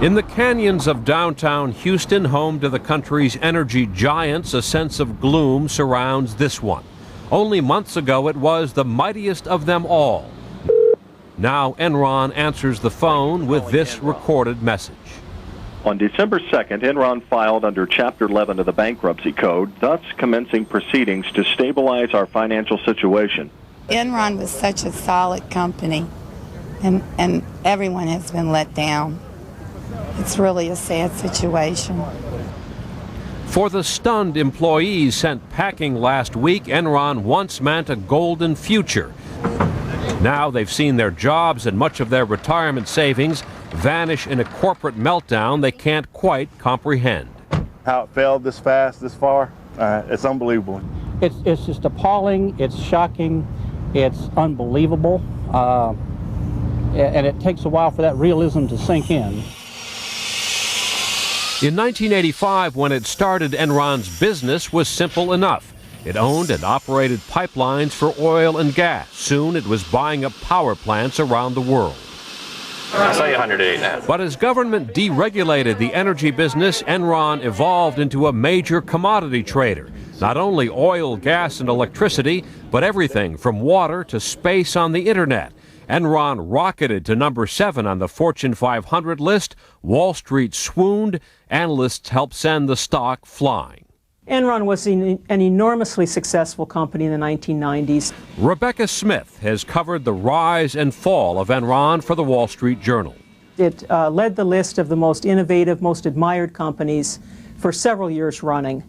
In the canyons of downtown Houston, home to the country's energy giants, a sense of gloom surrounds this one. Only months ago, it was the mightiest of them all. Now Enron answers the phone with this recorded message. On December 2nd, Enron filed under Chapter 11 of the Bankruptcy Code, thus commencing proceedings to stabilize our financial situation. Enron was such a solid company, and everyone has been let down. It's really a sad situation. For the stunned employees sent packing last week, Enron once meant a golden future. Now they've seen their jobs and much of their retirement savings vanish in a corporate meltdown they can't quite comprehend. How it fell this fast, this far, it's unbelievable. It's just appalling, it's shocking, it's unbelievable, and it takes a while for that realism to sink in. In 1985, when it started, Enron's business was simple enough. It owned and operated pipelines for oil and gas. Soon it was buying up power plants around the world. I'll sell you 108 now. But as government deregulated the energy business, Enron evolved into a major commodity trader. Not only oil, gas, and electricity, but everything from water to space on the internet. Enron rocketed to number 7 on the Fortune 500 list. Wall Street swooned. Analysts helped send the stock flying. Enron was an enormously successful company in the 1990s. Rebecca Smith has covered the rise and fall of Enron for the Wall Street Journal. It led the list of the most innovative, most admired companies for several years running.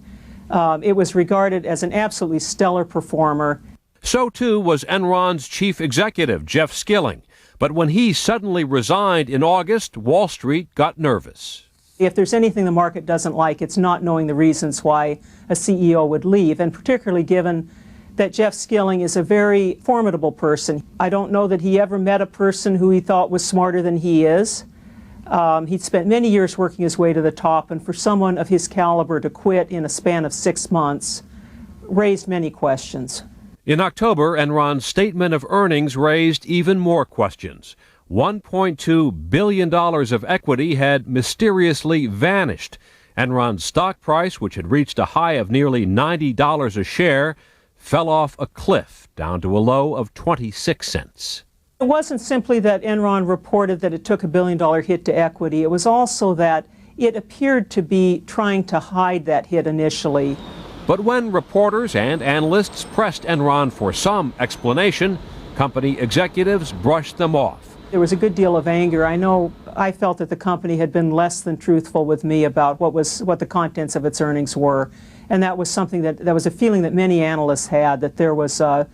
It was regarded as an absolutely stellar performer. So too was Enron's chief executive, Jeff Skilling. But when he suddenly resigned in August, Wall Street got nervous. If there's anything the market doesn't like, it's not knowing the reasons why a CEO would leave, and particularly given that Jeff Skilling is a very formidable person. I don't know that he ever met a person who he thought was smarter than he is. He'd spent many years working his way to the top, and for someone of his caliber to quit in a span of 6 months raised many questions. In October, Enron's statement of earnings raised even more questions. $1.2 billion of equity had mysteriously vanished. Enron's stock price, which had reached a high of nearly $90 a share, fell off a cliff down to a low of 26 cents. It wasn't simply that Enron reported that it took $1 billion hit to equity. It was also that it appeared to be trying to hide that hit initially. But when reporters and analysts pressed Enron for some explanation, company executives brushed them off. There was a good deal of anger. I felt that the company had been less than truthful with me about what the contents of its earnings were. And that was something that was a feeling that many analysts had, that there was a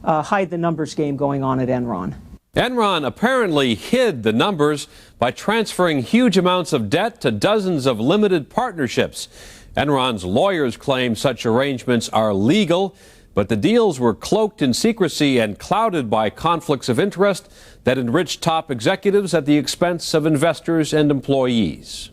hide the numbers game going on at Enron. Enron apparently hid the numbers by transferring huge amounts of debt to dozens of limited partnerships. Enron's lawyers claim such arrangements are legal, but the deals were cloaked in secrecy and clouded by conflicts of interest that enriched top executives at the expense of investors and employees.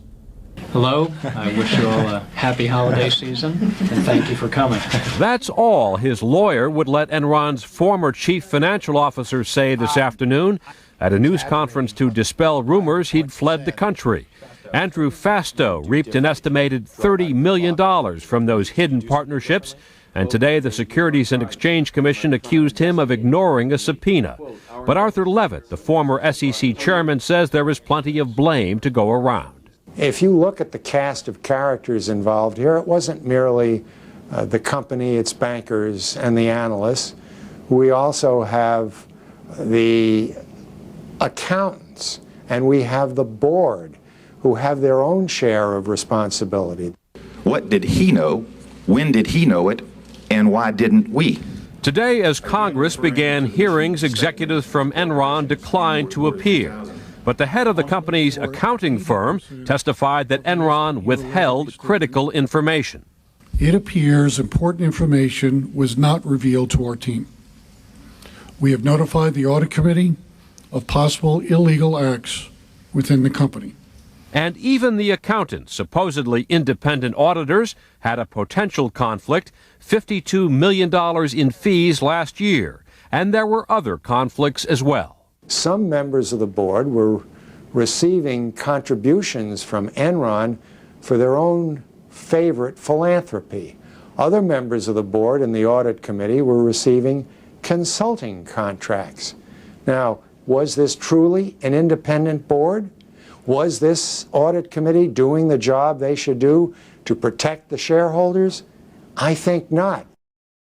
Hello, I wish you all a happy holiday season, and thank you for coming. That's all his lawyer would let Enron's former chief financial officer say this afternoon at a news conference to dispel rumors he'd fled the country. Andrew Fastow reaped an estimated $30 million from those hidden partnerships, and today the Securities and Exchange Commission accused him of ignoring a subpoena. But Arthur Levitt, the former SEC chairman, says there is plenty of blame to go around. If you look at the cast of characters involved here, it wasn't merely the company, its bankers, and the analysts. We also have the accountants, and we have the board, who have their own share of responsibility. What did he know? When did he know it? And why didn't we? Today, as Congress began hearings, executives from Enron declined to appear. But the head of the company's accounting firm testified that Enron withheld critical information. It appears important information was not revealed to our team. We have notified the audit committee of possible illegal acts within the company. And even the accountants, supposedly independent auditors, had a potential conflict, $52 million in fees last year. And there were other conflicts as well. Some members of the board were receiving contributions from Enron for their own favorite philanthropy. Other members of the board and the audit committee were receiving consulting contracts. Now, was this truly an independent board? Was this audit committee doing the job they should do to protect the shareholders? I think not.